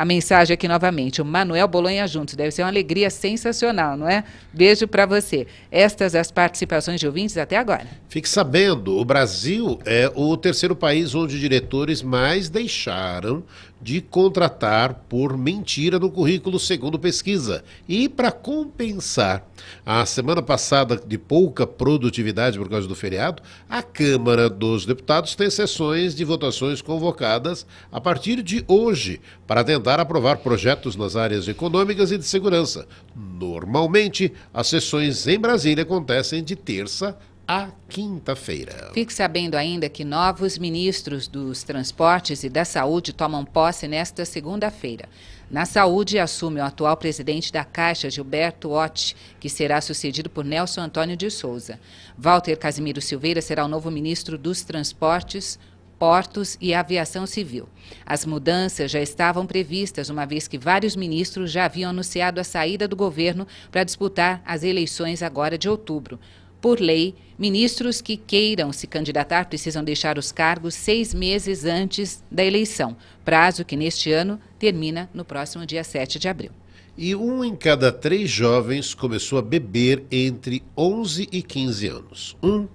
Speaker 3: mensagem aqui novamente. O Manuel Bolonha juntos. Deve ser uma alegria sensacional, não é? Beijo para você. Estas as participações de ouvintes até agora.
Speaker 2: Fique sabendo, o Brasil é o terceiro país onde diretores mais deixaram de contratar por mentira no currículo, segundo pesquisa. E para compensar a semana passada de pouca produtividade por causa do feriado, a Câmara dos Deputados tem sessões de votações convocadas a partir de hoje para tentar aprovar projetos nas áreas econômicas e de segurança. Normalmente, as sessões em Brasília acontecem de terça a quinta-feira.
Speaker 3: Fique sabendo ainda que novos ministros dos Transportes e da Saúde tomam posse nesta segunda-feira. Na Saúde, assume o atual presidente da Caixa, Gilberto Otti, que será sucedido por Nelson Antônio de Souza. Walter Casimiro Silveira será o novo ministro dos Transportes, Portos e Aviação Civil. As mudanças já estavam previstas, uma vez que vários ministros já haviam anunciado a saída do governo para disputar as eleições agora de outubro. Por lei, ministros que queiram se candidatar precisam deixar os cargos 6 meses antes da eleição, prazo que neste ano termina no próximo dia 7 de abril.
Speaker 2: E 1 em cada 3 jovens começou a beber entre 11 e 15 anos. 1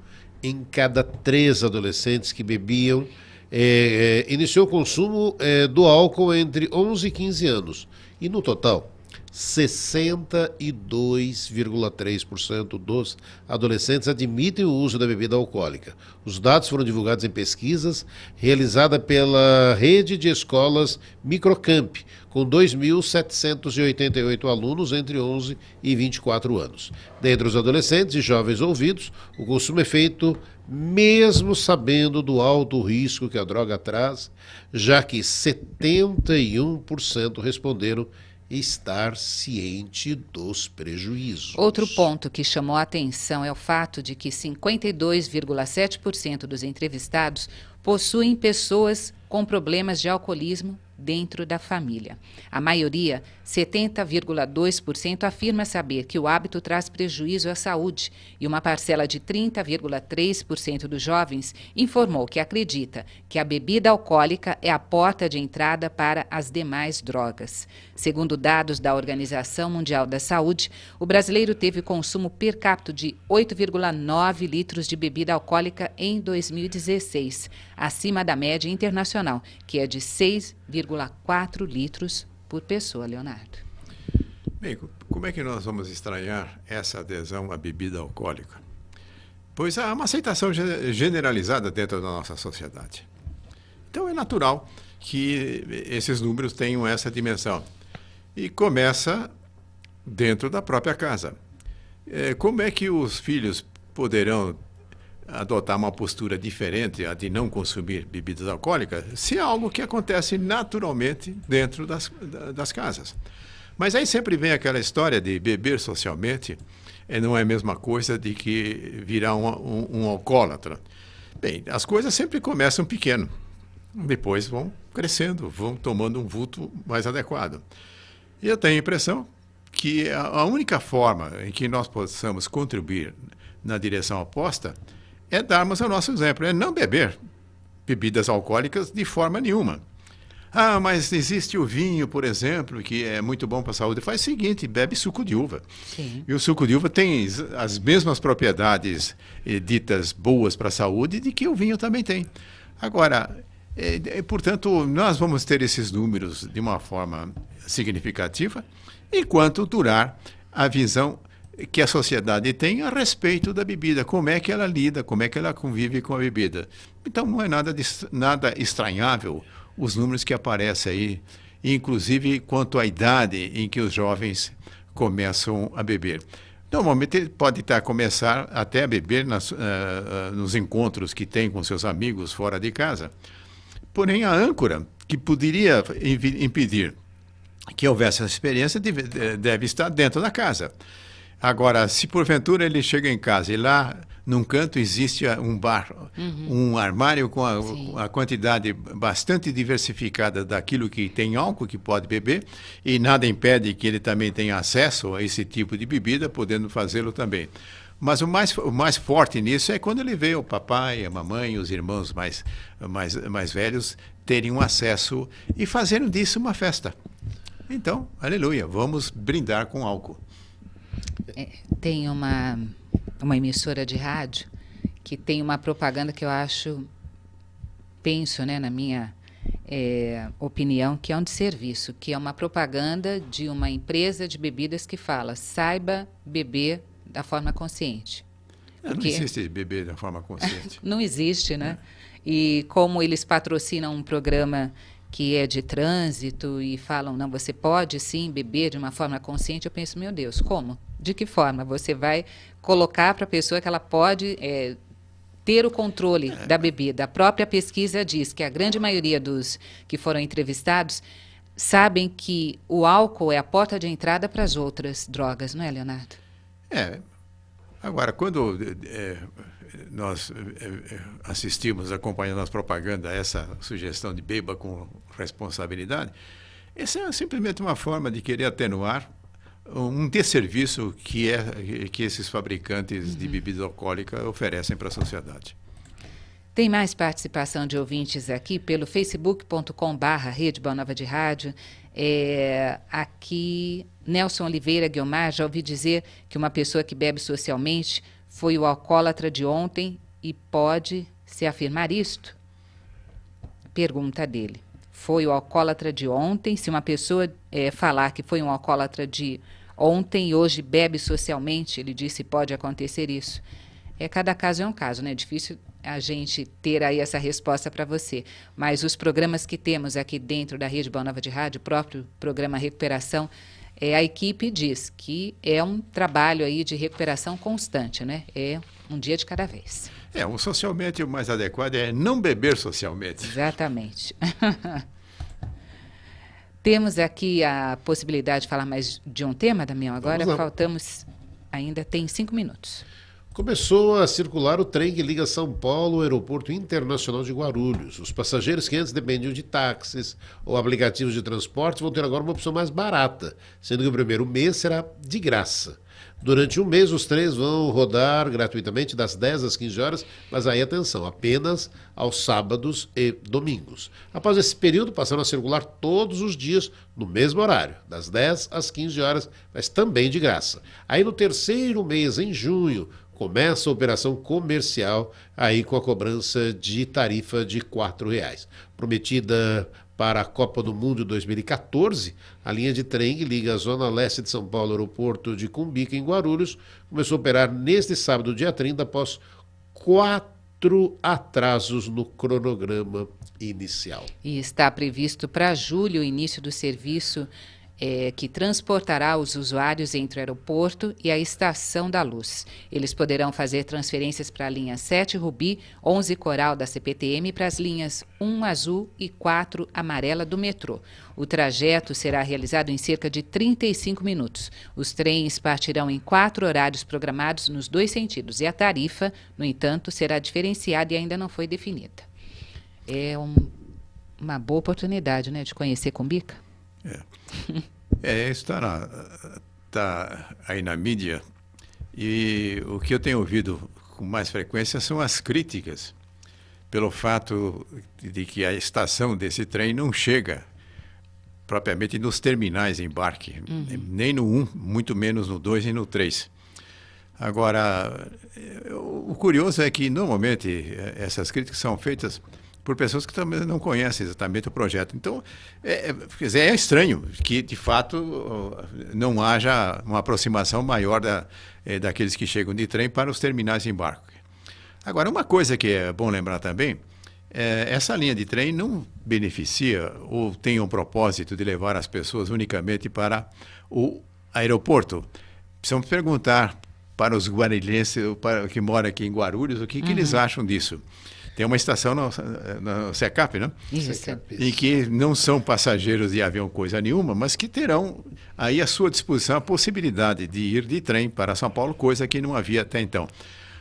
Speaker 2: em cada 3 adolescentes que bebiam iniciou o consumo do álcool entre 11 e 15 anos. E no total, 62,3% dos adolescentes admitem o uso da bebida alcoólica. Os dados foram divulgados em pesquisas realizada pela rede de escolas Microcamp, com 2.788 alunos entre 11 e 24 anos. Dentre os adolescentes e jovens ouvidos, o consumo é feito mesmo sabendo do alto risco que a droga traz, já que 71% responderam estar ciente dos prejuízos.
Speaker 3: Outro ponto que chamou a atenção é o fato de que 52,7% dos entrevistados possuem pessoas com problemas de alcoolismo dentro da família. A maioria, 70,2%, afirma saber que o hábito traz prejuízo à saúde e uma parcela de 30,3% dos jovens informou que acredita que a bebida alcoólica é a porta de entrada para as demais drogas. Segundo dados da Organização Mundial da Saúde, o brasileiro teve consumo per capita de 8,9 litros de bebida alcoólica em 2016, acima da média internacional, que é de 6,4 litros por pessoa, Leonardo.
Speaker 4: Bem, como é que nós vamos estranhar essa adesão à bebida alcoólica? Pois há uma aceitação generalizada dentro da nossa sociedade. Então é natural que esses números tenham essa dimensão. E começa dentro da própria casa. Como é que os filhos poderão adotar uma postura diferente, a de não consumir bebidas alcoólicas, se é algo que acontece naturalmente dentro das casas? Mas aí sempre vem aquela história de beber socialmente, não é a mesma coisa de que virar um alcoólatra. Bem, as coisas sempre começam pequeno, depois vão crescendo, vão tomando um vulto mais adequado. E eu tenho a impressão que a única forma em que nós possamos contribuir na direção oposta é darmos o nosso exemplo, é não beber bebidas alcoólicas de forma nenhuma. Ah, mas existe o vinho, por exemplo, que é muito bom para a saúde. Faz o seguinte, bebe suco de uva.
Speaker 3: Sim.
Speaker 4: E o suco de uva tem as mesmas propriedades ditas boas para a saúde de que o vinho também tem. Agora, portanto, nós vamos ter esses números de uma forma significativa enquanto durar a visão que a sociedade tem a respeito da bebida, como é que ela lida, como é que ela convive com a bebida. Então não é nada estranhável os números que aparecem aí, inclusive quanto à idade em que os jovens começam a beber. Normalmente ele pode começar até a beber nos encontros que tem com seus amigos fora de casa. Porém, a âncora que poderia impedir que houvesse essa experiência deve estar dentro da casa. Agora, se porventura ele chega em casa e lá num canto existe um bar, um armário com a quantidade bastante diversificada daquilo que tem álcool que pode beber, e nada impede que ele também tenha acesso a esse tipo de bebida, podendo fazê-lo também. Mas o mais forte nisso é quando ele vê o papai, a mamãe, os irmãos mais velhos terem um acesso e fazendo disso uma festa. Então, aleluia, vamos brindar com álcool.
Speaker 3: Tem uma emissora de rádio que tem uma propaganda que eu penso, né, na minha opinião, que é um desserviço, que é uma propaganda de uma empresa de bebidas que fala: saiba beber da forma consciente.
Speaker 4: Não existe beber da forma consciente.
Speaker 3: Não existe, né? E como eles patrocinam um programa que é de trânsito e falam, não, você pode sim beber de uma forma consciente, eu penso, meu Deus, como? De que forma? Você vai colocar para a pessoa que ela pode ter o controle da bebida. A própria pesquisa diz que a grande maioria dos que foram entrevistados sabem que o álcool é a porta de entrada para as outras drogas, não é, Leonardo?
Speaker 4: Agora, quando nós assistimos, acompanhando as propagandas, a essa sugestão de beba com responsabilidade, essa é simplesmente uma forma de querer atenuar um desserviço que esses fabricantes de bebida alcoólica oferecem para a sociedade.
Speaker 3: Tem mais participação de ouvintes aqui pelo facebook.com/Rede Boa Nova de Rádio. Aqui, Nelson Oliveira Guiomar, já ouvi dizer que uma pessoa que bebe socialmente foi o alcoólatra de ontem e pode se afirmar isto? Pergunta dele. Foi o alcoólatra de ontem? Se uma pessoa falar que foi um alcoólatra de ontem e hoje bebe socialmente, ele disse, pode acontecer isso. Cada caso é um caso, né? É difícil a gente ter aí essa resposta para você. Mas os programas que temos aqui dentro da Rede Boa Nova de Rádio, o próprio programa Recuperação, a equipe diz que é um trabalho aí de recuperação constante, né? É um dia de cada vez.
Speaker 4: O socialmente o mais adequado é não beber socialmente.
Speaker 3: Exatamente. Temos aqui a possibilidade de falar mais de um tema, Damião. Agora ainda tem 5 minutos.
Speaker 2: Começou a circular o trem que liga São Paulo ao Aeroporto Internacional de Guarulhos. Os passageiros que antes dependiam de táxis ou aplicativos de transporte vão ter agora uma opção mais barata, sendo que o primeiro mês será de graça. Durante um mês, os trens vão rodar gratuitamente das 10 às 15 horas, mas aí, atenção, apenas aos sábados e domingos. Após esse período, passaram a circular todos os dias no mesmo horário, das 10 às 15 horas, mas também de graça. Aí, no terceiro mês, em junho, começa a operação comercial, aí com a cobrança de tarifa de R$ 4,00. Prometida para a Copa do Mundo 2014, a linha de trem que liga a Zona Leste de São Paulo ao aeroporto de Cumbica, em Guarulhos, começou a operar neste sábado, dia 30, após 4 atrasos no cronograma inicial.
Speaker 3: E está previsto para julho o início do serviço que transportará os usuários entre o aeroporto e a Estação da Luz. Eles poderão fazer transferências para a linha 7 Rubi, 11 Coral da CPTM e para as linhas 1 Azul e 4 Amarela do metrô. O trajeto será realizado em cerca de 35 minutos. Os trens partirão em 4 horários programados nos 2 sentidos e a tarifa, no entanto, será diferenciada e ainda não foi definida. É uma boa oportunidade, né, de conhecer Cumbica.
Speaker 4: Está aí na mídia, e o que eu tenho ouvido com mais frequência são as críticas pelo fato de que a estação desse trem não chega propriamente nos terminais de embarque, nem no 1, muito menos no 2 e no 3. Agora, o curioso é que normalmente essas críticas são feitas por pessoas que também não conhecem exatamente o projeto. Então, é estranho que, de fato, não haja uma aproximação maior daqueles que chegam de trem para os terminais de embarque. Agora, uma coisa que é bom lembrar também, essa linha de trem não beneficia ou tem um propósito de levar as pessoas unicamente para o aeroporto. Precisamos perguntar para os guarulhenses que moram aqui em Guarulhos o que eles acham disso. Tem uma estação no Secap, né?
Speaker 3: Isso.
Speaker 4: Em que não são passageiros de avião coisa nenhuma, mas que terão aí à sua disposição a possibilidade de ir de trem para São Paulo, coisa que não havia até então.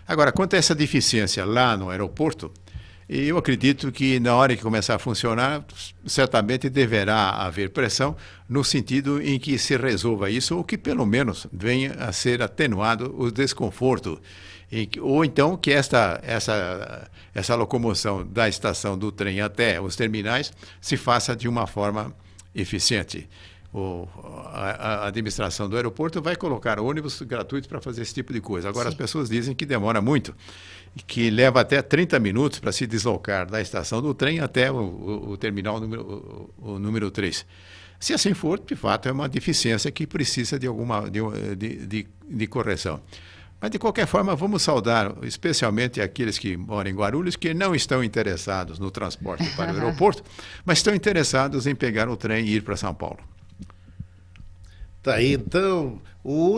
Speaker 4: Agora, quanto a essa deficiência lá no aeroporto, eu acredito que na hora que começar a funcionar, certamente deverá haver pressão no sentido em que se resolva isso, ou que pelo menos venha a ser atenuado o desconforto. Ou então que essa locomoção da estação do trem até os terminais se faça de uma forma eficiente. A administração do aeroporto vai colocar ônibus gratuitos para fazer esse tipo de coisa. Agora, As pessoas dizem que demora muito, que leva até 30 minutos para se deslocar da estação do trem até o terminal número 3. Se assim for, de fato, é uma deficiência que precisa de correção. Mas, de qualquer forma, vamos saudar especialmente aqueles que moram em Guarulhos, que não estão interessados no transporte para o aeroporto, mas estão interessados em pegar o trem e ir para São Paulo.
Speaker 2: Tá aí, então,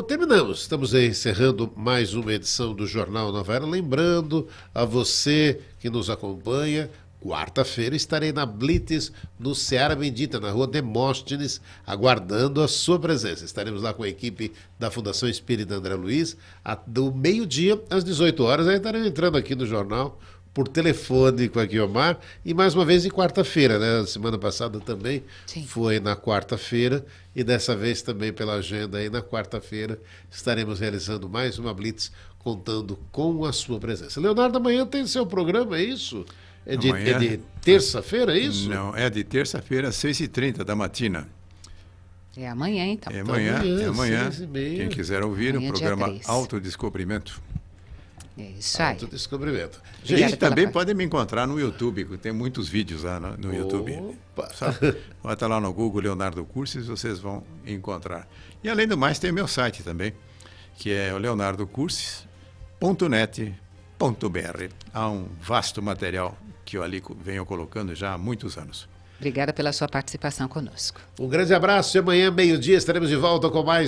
Speaker 2: terminamos. Estamos encerrando mais uma edição do Jornal Nova Era. Lembrando a você que nos acompanha, quarta-feira estarei na Blitz, no Seara Bendita, na rua Demóstenes, aguardando a sua presença. Estaremos lá com a equipe da Fundação Espírita André Luiz, do meio-dia às 18 horas. Aí estaremos entrando aqui no jornal por telefone com a Guiomar, e mais uma vez em quarta-feira, né? Semana passada também foi na quarta-feira, e dessa vez também pela agenda aí na quarta-feira estaremos realizando mais uma Blitz contando com a sua presença. Leonardo, amanhã tem seu programa, é isso? É de terça-feira, é isso?
Speaker 4: Não, é de terça-feira, 6h30 da matina.
Speaker 3: É amanhã, então.
Speaker 4: É amanhã.
Speaker 2: 6h30.
Speaker 4: Quem quiser ouvir
Speaker 3: Amanhã,
Speaker 4: o programa
Speaker 3: dia 3.
Speaker 4: Autodescobrimento.
Speaker 3: É isso aí.
Speaker 2: Autodescobrimento.
Speaker 4: Gente, também podem me encontrar no YouTube, tem muitos vídeos lá no YouTube. Vai estar lá no Google Leonardo Cursis, vocês vão encontrar. E além do mais, tem o meu site também, que é o leonardocursis.net.br. Há um vasto material que eu ali venho colocando já há muitos anos.
Speaker 3: Obrigada pela sua participação conosco.
Speaker 2: Um grande abraço e amanhã, meio-dia, estaremos de volta com mais